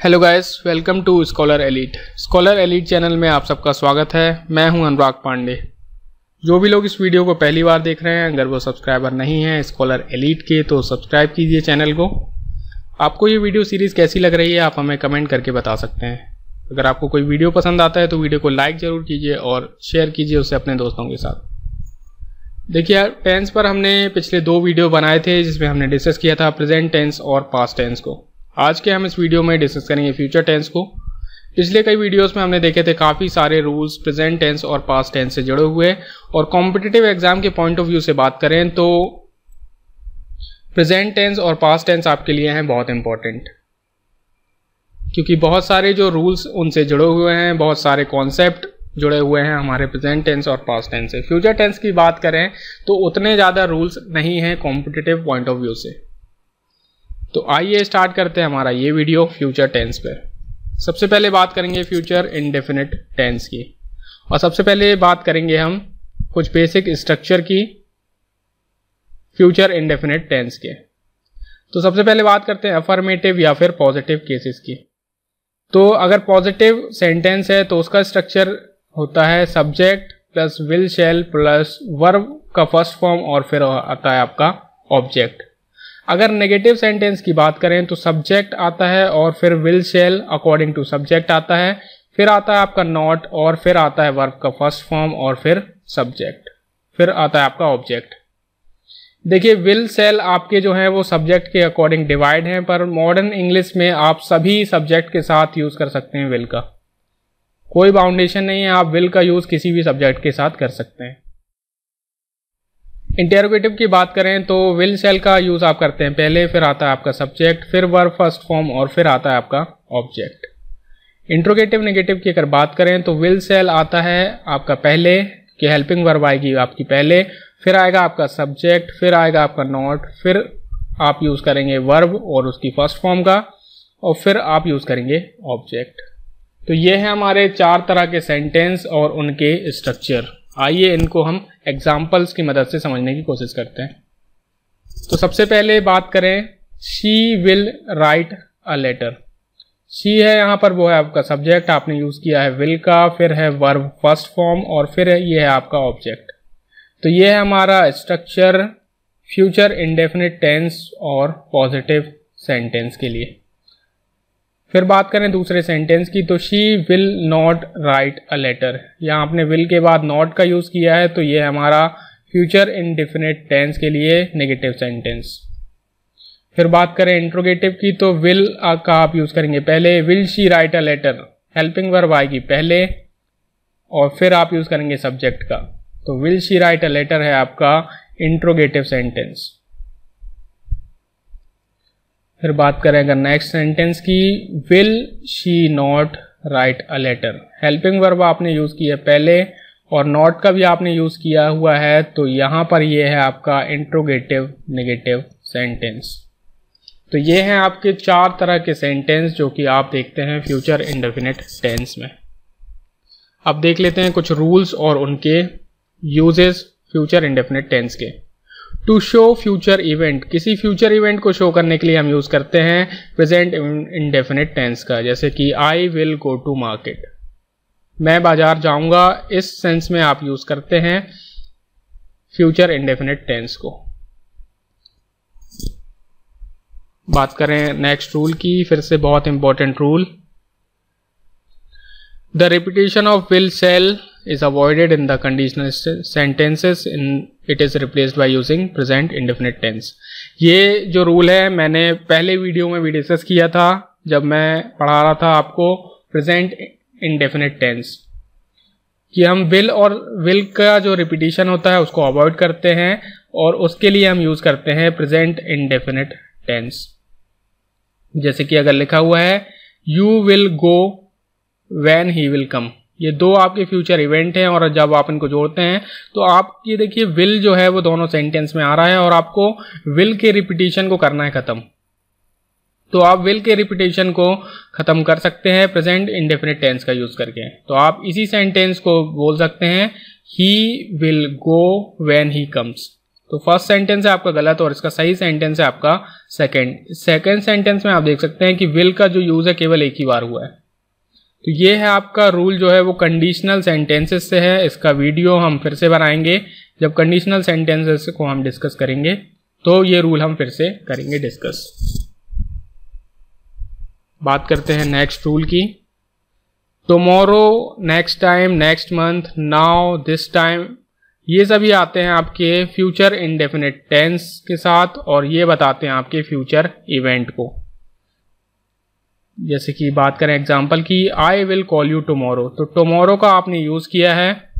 Hello guys, welcome to scholar elite. Scholar elite channel में आप सबका स्वागत है। मैं हूं अनुराग पांडे। जो भी लोग इस वीडियो को पहली बार देख रहे हैं, अगर वो सब्सक्राइबर नहीं हैं स्कॉलर एलीट के, तो सब्सक्राइब कीजिए चैनल को। आपको ये वीडियो सीरीज़ कैसी लग रही है आप हमें कमेंट करके बता सकते हैं। अगर आपको कोई वीडियो पसंद आता है तो वीडियो को लाइक ज़रूर कीजिए और शेयर कीजिए उसे अपने दोस्तों के साथ। देखिए यार, टेंस पर हमने पिछले 2 वीडियो बनाए थे जिसमें हमने डिस्कस किया था प्रेजेंट टेंस और पास्ट टेंस को। आज के हम इस वीडियो में डिस्कस करेंगे फ्यूचर टेंस को। पिछले कई वीडियोस में हमने देखे थे काफ़ी सारे रूल्स प्रेजेंट टेंस और पास्ट टेंस से जुड़े हुए, और कॉम्पिटिटिव एग्जाम के पॉइंट ऑफ व्यू से बात करें तो प्रेजेंट टेंस और पास्ट टेंस आपके लिए हैं बहुत इंपॉर्टेंट, क्योंकि बहुत सारे जो रूल्स उनसे जुड़े हुए हैं, बहुत सारे कॉन्सेप्ट जुड़े हुए हैं हमारे प्रेजेंट टेंस और पास्ट टेंस से। फ्यूचर टेंस की बात करें तो उतने ज़्यादा रूल्स नहीं हैं कॉम्पिटिटिव पॉइंट ऑफ व्यू से। तो आइए स्टार्ट करते हैं हमारा ये वीडियो फ्यूचर टेंस पर। सबसे पहले बात करेंगे फ्यूचर इंडेफिनिट टेंस की, और सबसे पहले बात करेंगे हम कुछ बेसिक स्ट्रक्चर की फ्यूचर इंडेफिनिट टेंस के। तो सबसे पहले बात करते हैं अफर्मेटिव या फिर पॉजिटिव केसेस की। तो अगर पॉजिटिव सेंटेंस है तो उसका स्ट्रक्चर होता है subject plus will shell plus verb का फर्स्ट फॉर्म और फिर आता है आपका ऑब्जेक्ट। अगर नेगेटिव सेंटेंस की बात करें तो सब्जेक्ट आता है और फिर will shall according to subject आता है, फिर आता है आपका नॉट और फिर आता है वर्ब का फर्स्ट फॉर्म और फिर सब्जेक्ट, फिर आता है आपका ऑब्जेक्ट। देखिए, विल शैल आपके जो है वो सब्जेक्ट के अकॉर्डिंग डिवाइड हैं, पर मॉडर्न इंग्लिश में आप सभी सब्जेक्ट के साथ यूज कर सकते हैं विल का। कोई बाउंडेशन नहीं है, आप विल का यूज किसी भी सब्जेक्ट के साथ कर सकते हैं। इंटेरोगेटिव की बात करें तो विल शैल का यूज आप करते हैं पहले, फिर आता है आपका सब्जेक्ट, फिर वर्ब फर्स्ट फॉर्म और फिर आता है आपका ऑब्जेक्ट। इंट्रोगेटिव नेगेटिव की अगर बात करें तो विल शैल आता है आपका पहले, कि हेल्पिंग वर्ब आएगी आपकी पहले, फिर आएगा आपका सब्जेक्ट, फिर आएगा आपका नॉट, फिर आप यूज करेंगे वर्ब और उसकी फर्स्ट फॉर्म का, और फिर आप यूज करेंगे ऑब्जेक्ट। तो ये है हमारे 4 तरह के सेंटेंस और उनके स्ट्रक्चर। आइए इनको हम एग्जाम्पल्स की मदद से समझने की कोशिश करते हैं। तो सबसे पहले बात करें she will write a letter. She है यहाँ पर, वो है आपका सब्जेक्ट, आपने यूज किया है विल का, फिर है वर्ब फर्स्ट फॉर्म और फिर ये है आपका ऑब्जेक्ट। तो ये है हमारा स्ट्रक्चर फ्यूचर इंडेफिनिट टेंस और पॉजिटिव सेंटेंस के लिए। फिर बात करें दूसरे सेंटेंस की, तो she will not write a letter. यहाँ आपने विल के बाद नॉट का यूज किया है, तो ये हमारा फ्यूचर इंडेफिनिट टेंस के लिए नेगेटिव सेंटेंस। फिर बात करें इंट्रोगेटिव की, तो विल का आप यूज करेंगे पहले, will she write a letter, helping verb आएगी पहले और फिर आप यूज करेंगे सब्जेक्ट का। तो will she write a letter है आपका इंट्रोगेटिव सेंटेंस। फिर बात करें अगर नेक्स्ट सेंटेंस की, will she not write a letter, helping verb आपने यूज किया पहले और नॉट का भी आपने यूज किया हुआ है, तो यहां पर ये है आपका इंट्रोगेटिव नेगेटिव सेंटेंस। तो ये हैं आपके 4 तरह के सेंटेंस जो कि आप देखते हैं फ्यूचर इंडेफिनिट टेंस में। अब देख लेते हैं कुछ रूल्स और उनके यूजेस फ्यूचर इंडेफिनिट टेंस के। टू शो फ्यूचर इवेंट, किसी फ्यूचर इवेंट को शो करने के लिए हम यूज करते हैं प्रेजेंट इंडेफिनिट टेंस का, जैसे कि I will go to market, मैं बाजार जाऊंगा, इस सेंस में आप यूज करते हैं फ्यूचर इंडेफिनिट टेंस को। बात करें नेक्स्ट रूल की, फिर से बहुत important rule, the repetition of will shell is avoided in the conditional sentences in it is replaced by using present indefinite tense। ये जो रूल है मैंने पहले वीडियो में भी डिस्कस किया था जब मैं पढ़ा रहा था आपको प्रेजेंट इंडेफिनिट टेंस, कि हम विल और विल का जो रिपीटिशन होता है उसको अवॉइड करते हैं और उसके लिए हम यूज करते हैं प्रेजेंट इंडेफिनिट टेंस। जैसे कि अगर लिखा हुआ है you will go when he will come, ये 2 आपके फ्यूचर इवेंट हैं और जब आप इनको जोड़ते हैं तो आप ये देखिए विल जो है वो दोनों सेंटेंस में आ रहा है और आपको विल के रिपीटिशन को करना है खत्म। तो आप विल के रिपीटिशन को खत्म कर सकते हैं प्रेजेंट इंडेफिनिट टेंस का यूज करके। तो आप इसी सेंटेंस को बोल सकते हैं he will go when he comes, तो फर्स्ट सेंटेंस है आपका गलत और इसका सही सेंटेंस है आपका सेकंड सेंटेंस में आप देख सकते हैं कि विल का जो यूज है केवल एक ही बार हुआ है। तो ये है आपका रूल जो है वो कंडीशनल सेंटेंसेस से है। इसका वीडियो हम फिर से बनाएंगे जब कंडीशनल सेंटेंसेस को हम डिस्कस करेंगे, तो ये रूल हम फिर से करेंगे डिस्कस। बात करते हैं नेक्स्ट रूल की। Tomorrow, next time, next month, now, this time, ये सभी आते हैं आपके फ्यूचर इंडेफिनिट टेंस के साथ और ये बताते हैं आपके फ्यूचर इवेंट को। जैसे कि बात करें एग्जांपल की, I will call you tomorrow, तो टुमारो का आपने यूज किया है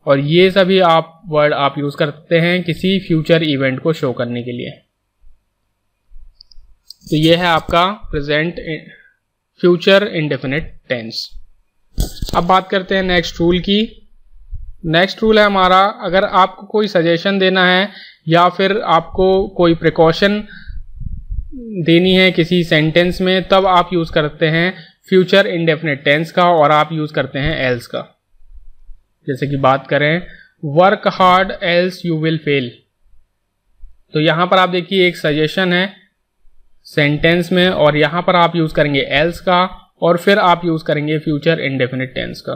और ये सभी आप वर्ड आप यूज करते हैं किसी फ्यूचर इवेंट को शो करने के लिए। तो ये है आपका प्रेजेंट फ्यूचर इंडेफिनिट टेंस। अब बात करते हैं नेक्स्ट रूल की। नेक्स्ट रूल है हमारा, अगर आपको कोई सजेशन देना है या फिर आपको कोई प्रिकॉशन देनी है किसी सेंटेंस में, तब आप यूज करते हैं फ्यूचर इंडेफिनिट टेंस का और आप यूज करते हैं एल्स का। जैसे कि बात करें, work hard else you will fail, तो यहां पर आप देखिए एक सजेशन है सेंटेंस में और यहां पर आप यूज करेंगे एल्स का और फिर आप यूज करेंगे फ्यूचर इंडेफिनिट टेंस का।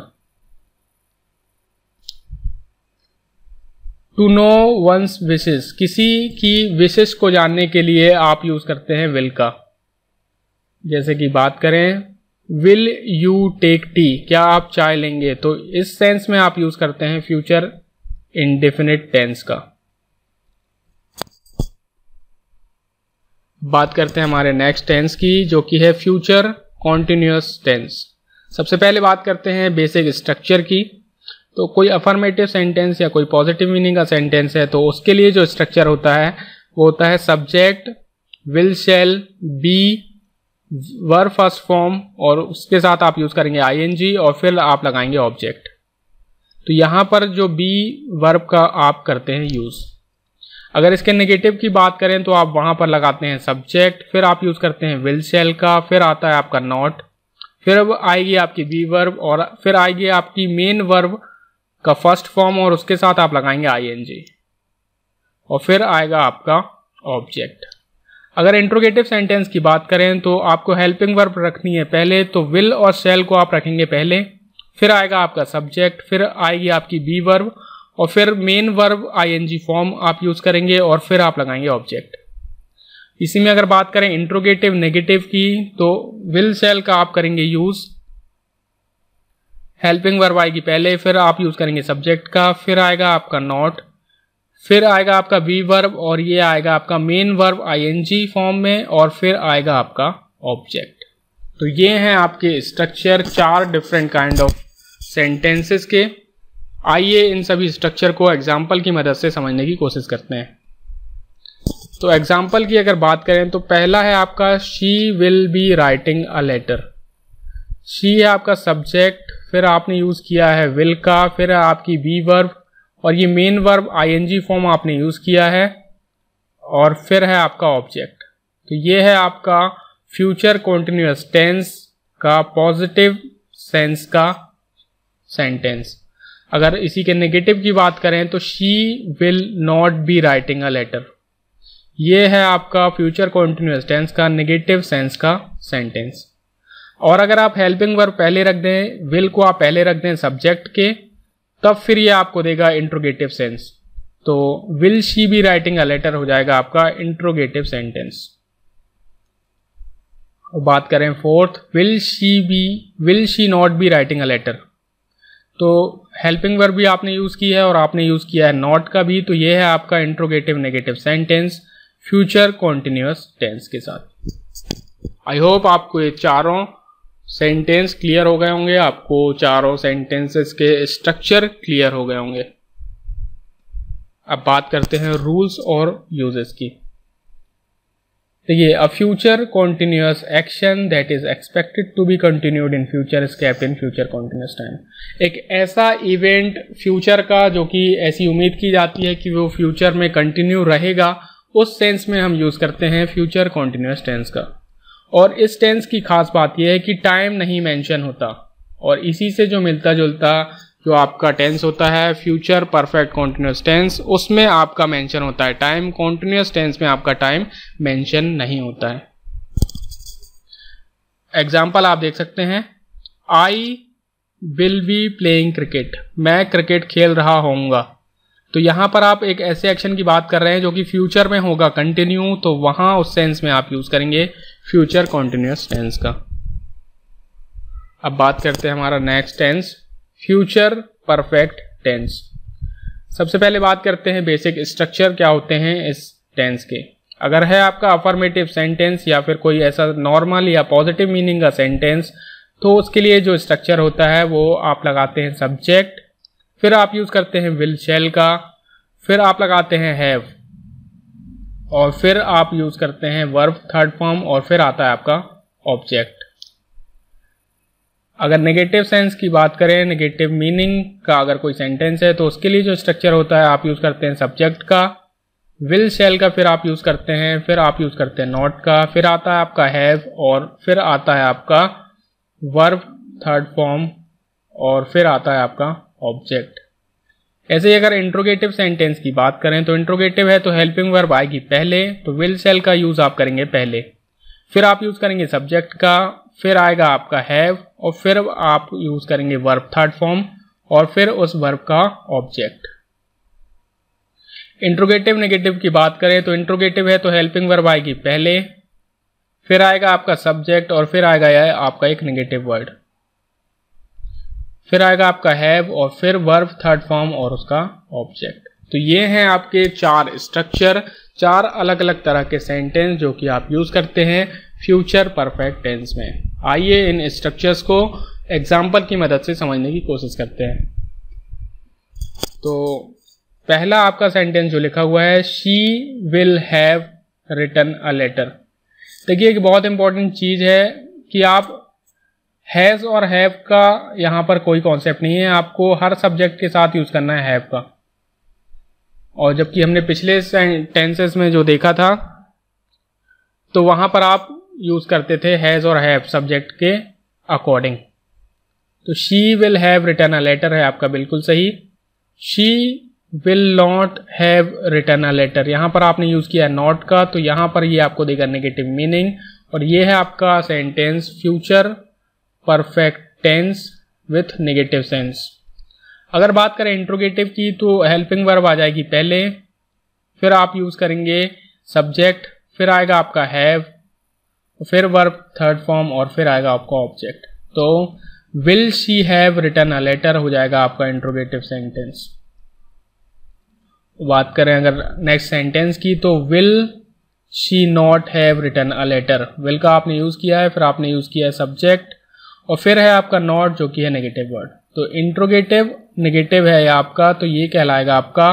टू नो वंस विशेस, किसी की विशेष को जानने के लिए आप यूज करते हैं विल का। जैसे कि बात करें, विल यू टेक टी, क्या आप चाय लेंगे, तो इस सेंस में आप यूज करते हैं फ्यूचर इंडेफिनिट टेंस का। बात करते हैं हमारे नेक्स्ट टेंस की, जो कि है फ्यूचर कॉन्टिन्यूअस टेंस। सबसे पहले बात करते हैं बेसिक स्ट्रक्चर की। तो कोई अफर्मेटिव सेंटेंस या कोई पॉजिटिव मीनिंग का सेंटेंस है तो उसके लिए जो स्ट्रक्चर होता है वो होता है subject, will, shall, be, verb first form और उसके साथ आप यूज करेंगे आईएनजी और फिर आप लगाएंगे ऑब्जेक्ट। तो यहां पर जो बी वर्ब का आप करते हैं यूज। अगर इसके नेगेटिव की बात करें तो आप वहां पर लगाते हैं सब्जेक्ट, फिर आप यूज करते हैं विल, शैल का, फिर आता है आपका नॉट, फिर अब आएगी आपकी बी वर्ब और फिर आएगी आपकी मेन वर्ब का फर्स्ट फॉर्म और उसके साथ आप लगाएंगे आईएनजी और फिर आएगा आपका ऑब्जेक्ट। अगर इंट्रोगेटिव सेंटेंस की बात करें तो आपको हेल्पिंग वर्ब रखनी है पहले, तो विल और शैल को आप रखेंगे पहले, फिर आएगा आपका सब्जेक्ट, फिर आएगी आपकी बी वर्ब और फिर मेन वर्ब आईएनजी फॉर्म आप यूज करेंगे और फिर आप लगाएंगे ऑब्जेक्ट। इसी में अगर बात करें इंट्रोगेटिव नेगेटिव की, तो विल शैल का आप करेंगे यूज, हेल्पिंग वर्ब आएगी पहले, फिर आप यूज करेंगे सब्जेक्ट का, फिर आएगा आपका नॉट, फिर आएगा आपका बी वर्ब और ये आएगा आपका मेन वर्ब आईएनजी फॉर्म में और फिर आएगा आपका ऑब्जेक्ट। तो ये हैं आपके structure 4 different kind of sentences के। आइए इन सभी स्ट्रक्चर को एग्जाम्पल की मदद से समझने की कोशिश करते हैं। तो एग्जाम्पल की अगर बात करें तो पहला है आपका she will be writing a letter. She है आपका सब्जेक्ट, फिर आपने यूज किया है विल का, फिर है आपकी बी वर्ब और ये मेन वर्ब आईएनजी फॉर्म आपने यूज किया है और फिर है आपका ऑब्जेक्ट। तो ये है आपका फ्यूचर कॉन्टिन्यूअस टेंस का पॉजिटिव सेंस का सेंटेंस। अगर इसी के नेगेटिव की बात करें तो she will not be writing a letter, ये है आपका फ्यूचर कॉन्टिन्यूअस टेंस का नेगेटिव सेंस का सेंटेंस। और अगर आप हेल्पिंग वर्ब पहले रख दें, विल को आप पहले रख दें सब्जेक्ट के, तब फिर ये आपको देगा इंट्रोगेटिव सेंस। तो will she be writing a letter हो जाएगा आपका इंट्रोगेटिव सेंटेंस। बात करें fourth, will she not be writing a letter, तो हेल्पिंग वर्ब भी आपने यूज की है और आपने यूज किया है नॉट का भी, तो ये है आपका interrogative negative sentence future continuous tense के साथ। आई होप आपको ये चारों सेंटेंस क्लियर हो गए होंगे, आपको चारों सेंटेंसेस के स्ट्रक्चर क्लियर हो गए होंगे। अब बात करते हैं रूल्स और यूजेस की। देखिए, a future continuous action that is expected to be continued in future is kept in future continuous time. एक ऐसा इवेंट फ्यूचर का जो कि ऐसी उम्मीद की जाती है कि वो फ्यूचर में कंटिन्यू रहेगा, उस सेंस में हम यूज करते हैं फ्यूचर कॉन्टिन्यूअस टेंस का। और इस टेंस की खास बात यह है कि टाइम नहीं मेंशन होता और इसी से जो मिलता जुलता जो आपका टेंस होता है फ्यूचर परफेक्ट कॉन्टिन्यूस टेंस, उसमें आपका मेंशन होता है टाइम। कॉन्टिन्यूस टेंस में आपका टाइम मेंशन नहीं होता है। एग्जाम्पल आप देख सकते हैं, I will be playing cricket, मैं क्रिकेट खेल रहा होऊंगा। तो यहां पर आप एक ऐसे एक्शन की बात कर रहे हैं जो कि फ्यूचर में होगा कंटिन्यू, तो वहां उस सेंस में आप यूज करेंगे फ्यूचर कॉन्टिन्यूस टेंस का। अब बात करते हैं हमारा next tense, future perfect tense. सबसे पहले बात करते हैं बेसिक स्ट्रक्चर क्या होते हैं इस टेंस के। अगर है आपका अफर्मेटिव सेंटेंस या फिर कोई ऐसा नॉर्मल या पॉजिटिव मीनिंग का सेंटेंस, तो उसके लिए जो स्ट्रक्चर होता है वो आप लगाते हैं सब्जेक्ट, फिर आप यूज करते हैं विल शैल का, फिर आप लगाते हैं हैव, और फिर आप यूज करते हैं वर्ब थर्ड फॉर्म, और फिर आता है आपका ऑब्जेक्ट। अगर नेगेटिव सेंस की बात करें, नेगेटिव मीनिंग का अगर कोई सेंटेंस है, तो उसके लिए जो स्ट्रक्चर होता है आप यूज करते हैं सब्जेक्ट का, विल शैल का फिर आप यूज करते हैं, फिर आप यूज करते हैं नॉट का, फिर आता है आपका हैव, और फिर आता है आपका वर्ब थर्ड फॉर्म, और फिर आता है आपका ऑब्जेक्ट। ऐसे ही अगर इंट्रोगेटिव सेंटेंस की बात करें, तो इंट्रोगेटिव है तो हेल्पिंग वर्ब आएगी पहले, तो विल शैल का यूज आप करेंगे पहले, फिर आप यूज करेंगे सब्जेक्ट का, फिर आएगा आपका हैव, और फिर आप यूज करेंगे वर्ब थर्ड फॉर्म, और फिर उस वर्ब का ऑब्जेक्ट। इंट्रोगेटिव नेगेटिव की बात करें, तो इंट्रोगेटिव है तो हेल्पिंग वर्ब आएगी पहले, फिर आएगा आपका सब्जेक्ट, और फिर आएगा आपका एक नेगेटिव वर्ड, फिर आएगा आपका हैव, और फिर वर्ब थर्ड फॉर्म और उसका ऑब्जेक्ट। तो ये हैं आपके चार स्ट्रक्चर, चार अलग अलग तरह के सेंटेंस जो कि आप यूज करते हैं फ्यूचर परफेक्ट टेंस में। आइए इन स्ट्रक्चर्स को एग्जाम्पल की मदद से समझने की कोशिश करते हैं। तो पहला आपका सेंटेंस जो लिखा हुआ है, she will have written a letter. देखिए एक बहुत इंपॉर्टेंट चीज है कि आप हैज और हैव का यहां पर कोई कॉन्सेप्ट नहीं है, आपको हर सब्जेक्ट के साथ यूज करना है हैव का। और जबकि हमने पिछले टेंसेस में जो देखा था, तो वहां पर आप यूज करते थे हैज और हैव सब्जेक्ट के अकॉर्डिंग। तो she will have written a letter है आपका बिल्कुल सही। She will not have written a letter, यहां पर आपने यूज किया है नॉट का, तो यहां पर ये आपको देगा नेगेटिव मीनिंग। और ये है आपका sentence future perfect tense with negative sense. अगर बात करें इंट्रोगेटिव की, तो हेल्पिंग वर्ब आ जाएगी पहले, फिर आप यूज करेंगे सब्जेक्ट, फिर आएगा आपका हैव, फिर वर्ब थर्ड फॉर्म, और फिर आएगा आपका ऑब्जेक्ट। तो will she have written a letter हो जाएगा आपका इंट्रोगेटिव सेंटेंस। बात करें अगर नेक्स्ट सेंटेंस की, तो will she not have written a letter, will का आपने यूज किया है, फिर आपने यूज किया है सब्जेक्ट, और फिर है आपका नॉट जो कि है नेगेटिव वर्ड। तो इंट्रोगेटिव नेगेटिव है आपका, तो ये कहलाएगा आपका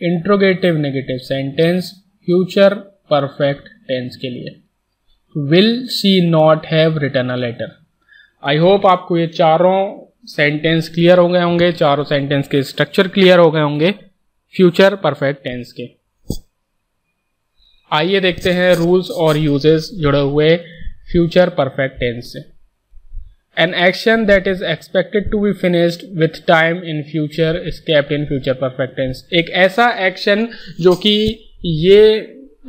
interrogative negative sentence future perfect tense के लिए। Will she not have written a letter. I hope आपको ये चारों सेंटेंस क्लियर हो गए होंगे, चारों सेंटेंस के स्ट्रक्चर क्लियर हो गए होंगे फ्यूचर परफेक्ट टेंस के। आइए देखते हैं रूल्स और यूजेस जुड़े हुए फ्यूचर परफेक्ट टेंस से। An action that is expected to be finished with time in future is kept in future perfect tense। एक ऐसा एक्शन जो कि ये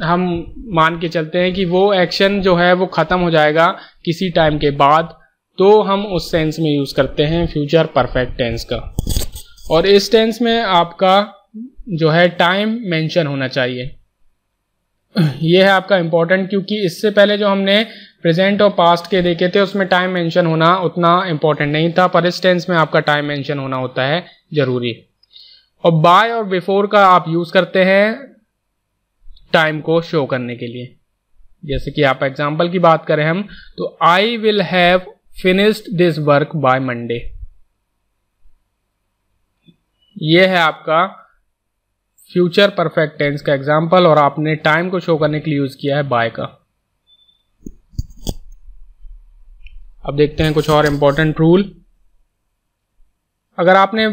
हम मान के चलते हैं कि वो एक्शन जो है वो खत्म हो जाएगा किसी टाइम के बाद, तो हम उस सेंस में यूज करते हैं फ्यूचर परफेक्ट टेंस का। और इस टेंस में आपका जो है टाइम मेंशन होना चाहिए। ये है आपका इंपॉर्टेंट, क्योंकि इससे पहले जो हमने प्रेजेंट और पास्ट के देखे थे उसमें टाइम मेंशन होना उतना इंपॉर्टेंट नहीं था, पर इस टेंस में आपका टाइम मेंशन होना होता है जरूरी। और बाय और बिफोर का आप यूज करते हैं टाइम को शो करने के लिए। जैसे कि आप एग्जांपल की बात करें हम, तो आई will have finished this work by Monday. ये है आपका फ्यूचर परफेक्ट टेंस का एग्जांपल, और आपने टाइम को शो करने के लिए यूज किया है बाय का। अब देखते हैं कुछ और इंपॉर्टेंट रूल। अगर आपने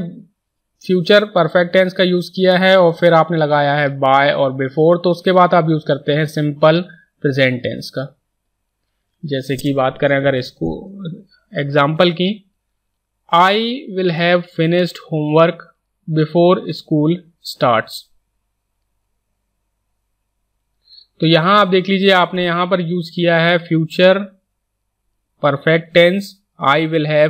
फ्यूचर परफेक्ट टेंस का यूज किया है और फिर आपने लगाया है बाय और बिफोर, तो उसके बाद आप यूज करते हैं सिंपल प्रेजेंट टेंस का। जैसे कि बात करें अगर इसको एग्जांपल की, आई will have finished homework before school starts. तो यहां आप देख लीजिए, आपने यहां पर यूज किया है future perfect tense, I will have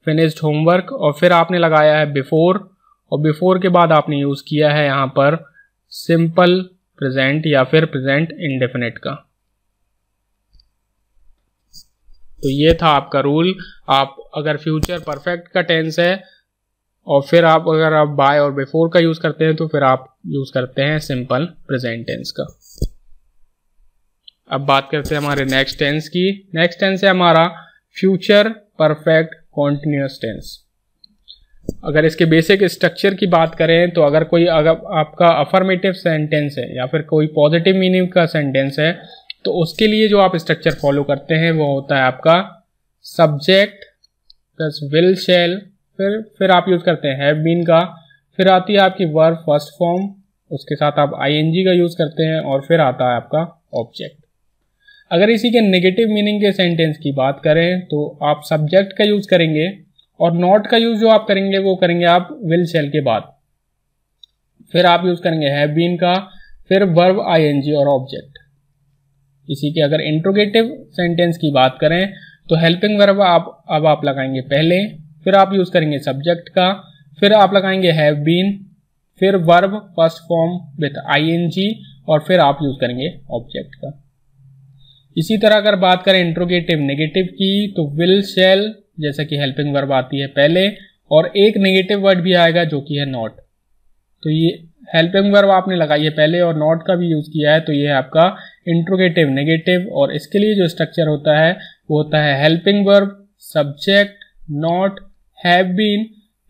finished homework, और फिर आपने लगाया है बिफोर, और बिफोर के बाद आपने यूज किया है यहां पर सिंपल प्रेजेंट या फिर प्रेजेंट इंडेफिनिट का। तो ये था आपका रूल। आप अगर फ्यूचर परफेक्ट का टेंस है और फिर आप अगर आप बाय और बिफोर का यूज करते हैं तो फिर आप यूज करते हैं सिंपल प्रेजेंट टेंस का। अब बात करते हैं हमारे नेक्स्ट टेंस की। नेक्स्ट टेंस है हमारा फ्यूचर परफेक्ट कॉन्टिन्यूअस टेंस। अगर इसके बेसिक स्ट्रक्चर की बात करें तो अगर आपका अफर्मेटिव सेंटेंस है या फिर कोई पॉजिटिव मीनिंग का सेंटेंस है तो उसके लिए जो आप स्ट्रक्चर फॉलो करते हैं वो होता है आपका सब्जेक्ट प्लस विल शैल, फिर आप यूज करते हैं हैव बीन का, फिर आती है आपकी वर्ब फर्स्ट फॉर्म, उसके साथ आप आईएनजी का यूज करते हैं, और फिर आता है आपका ऑब्जेक्ट। अगर इसी के नेगेटिव मीनिंग के सेंटेंस की बात करें तो आप सब्जेक्ट का यूज करेंगे और नॉट का यूज जो आप करेंगे वो करेंगे आप विल शैल के बाद, फिर आप यूज करेंगे हैव बीन का, फिर वर्ब आईएनजी और ऑब्जेक्ट। इसी के अगर इंट्रोगेटिव सेंटेंस की बात करें तो हेल्पिंग वर्ब आप लगाएंगे पहले, फिर आप यूज करेंगे सब्जेक्ट का, फिर आप लगाएंगे हैव बीन, फिर verb first form with I N G, और फिर आप यूज करेंगे ऑब्जेक्ट का। इसी तरह अगर बात करें इंट्रोगेटिव नेगेटिव की तो विल शैल जैसा कि हेल्पिंग वर्ब आती है पहले, और एक नेगेटिव वर्ड भी आएगा जो कि है नॉट। तो ये हेल्पिंग वर्ब आपने लगाई है पहले और नॉट का भी यूज किया है, तो ये है आपका इंट्रोगेटिव नेगेटिव। और इसके लिए जो स्ट्रक्चर होता है वो होता है helping verb, subject, not, have been,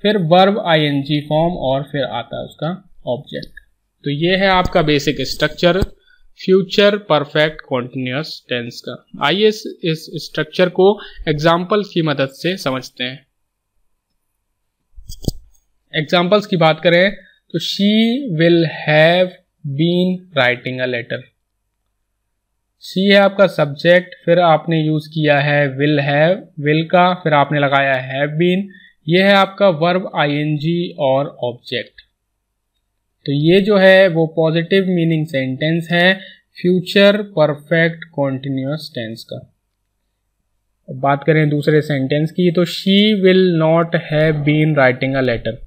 फिर वर्ब आईएनजी फॉर्म, और फिर आता है उसका ऑब्जेक्ट। तो ये है आपका basic structure future perfect continuous tense का। आइए इस स्ट्रक्चर को एग्जाम्पल्स की मदद से समझते हैं। एग्जाम्पल्स की बात करें तो she will have been writing a letter. She है आपका सब्जेक्ट, फिर आपने यूज किया है विल हैव, विल का, फिर आपने लगाया हैव बीन, ये है आपका वर्ब आईएनजी और ऑब्जेक्ट। तो ये जो है वो पॉजिटिव मीनिंग सेंटेंस है फ्यूचर परफेक्ट कॉन्टिन्यूअस टेंस का। अब बात करें दूसरे सेंटेंस की तो she will not have been writing a letter.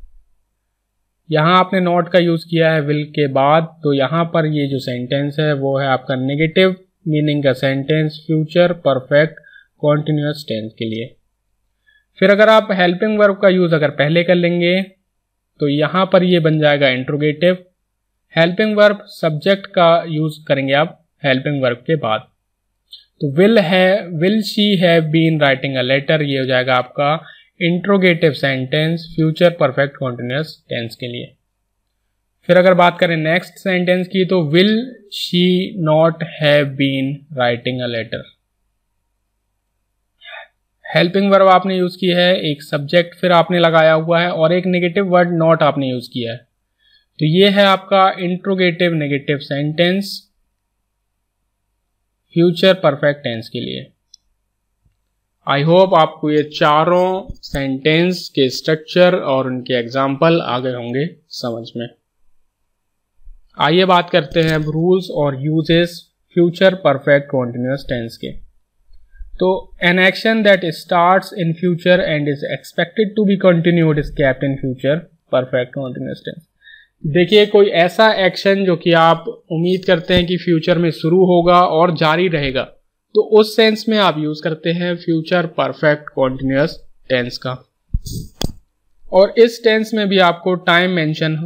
यहां आपने नॉट का यूज किया है विल के बाद, तो यहां पर ये जो सेंटेंस है वो है आपका नेगेटिव मीनिंग का sentence future perfect continuous tense के लिए। फिर अगर आप हेल्पिंग वर्ब का यूज अगर पहले कर लेंगे तो यहां पर ये बन जाएगा इंट्रोगेटिव। हेल्पिंग वर्ब सब्जेक्ट का यूज करेंगे आप हेल्पिंग वर्ब के बाद, तो will she have been writing a letter, ये हो जाएगा आपका interrogative sentence future perfect continuous tense के लिए। फिर अगर बात करें नेक्स्ट सेंटेंस की तो will she not have been writing a letter. Helping verb आपने यूज की है, एक सब्जेक्ट फिर आपने लगाया हुआ है और एक नेगेटिव वर्ड नॉट आपने यूज किया है, तो ये है आपका interrogative negative sentence future perfect tense के लिए। आई होप आपको ये चारों सेंटेंस के स्ट्रक्चर और उनके एग्जाम्पल आ गए होंगे समझ में। आइए बात करते हैं अब रूल्स और uses future perfect continuous tense के। तो an action that starts in future and is expected to be continued is kept in future perfect continuous tense. देखिए कोई ऐसा एक्शन जो कि आप उम्मीद करते हैं कि फ्यूचर में शुरू होगा और जारी रहेगा, तो उस सेंस में आप यूज करते हैं फ्यूचर परफेक्ट कॉन्टिन्यूअस टेंस का। और इस टेंस में भी आपको टाइम मेंशन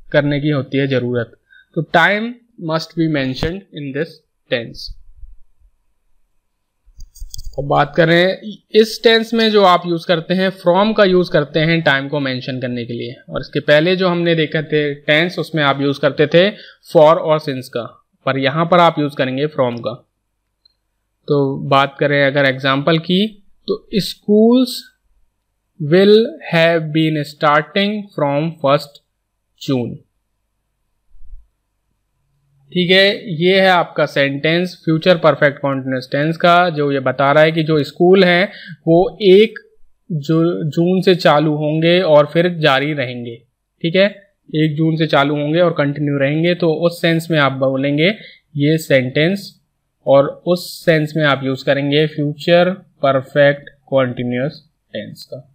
करने की होती है जरूरत, तो time must be mentioned in this tense. और बात करें इस टेंस में जो आप यूज करते हैं फ्रॉम का यूज करते हैं टाइम को मेंशन करने के लिए, और इसके पहले जो हमने देखा थे टेंस उसमें आप यूज करते थे फॉर और सिंस का, पर यहां पर आप यूज करेंगे फ्रॉम का। तो बात करें अगर एग्जांपल की तो schools will have been starting from 1 June. ठीक है, ये है आपका sentence future perfect continuous tense का, जो ये बता रहा है कि जो स्कूल है वो 1 जो जून से चालू होंगे और फिर जारी रहेंगे, ठीक है, 1 जून से चालू होंगे और कंटिन्यू रहेंगे, तो उस सेंस में आप बोलेंगे ये सेंटेंस, और उस सेंस में आप यूज करेंगे फ्यूचर परफेक्ट कॉन्टिन्यूअस टेंस का।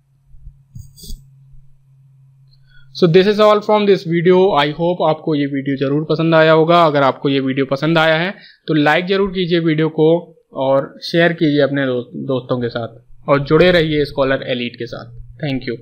So this is all from this video. I hope आपको ये वीडियो जरूर पसंद आया होगा। अगर आपको ये वीडियो पसंद आया है तो लाइक जरूर कीजिए वीडियो को और शेयर कीजिए अपने दोस्तों के साथ, और जुड़े रहिए स्कॉलर एलीट के साथ। Thank you.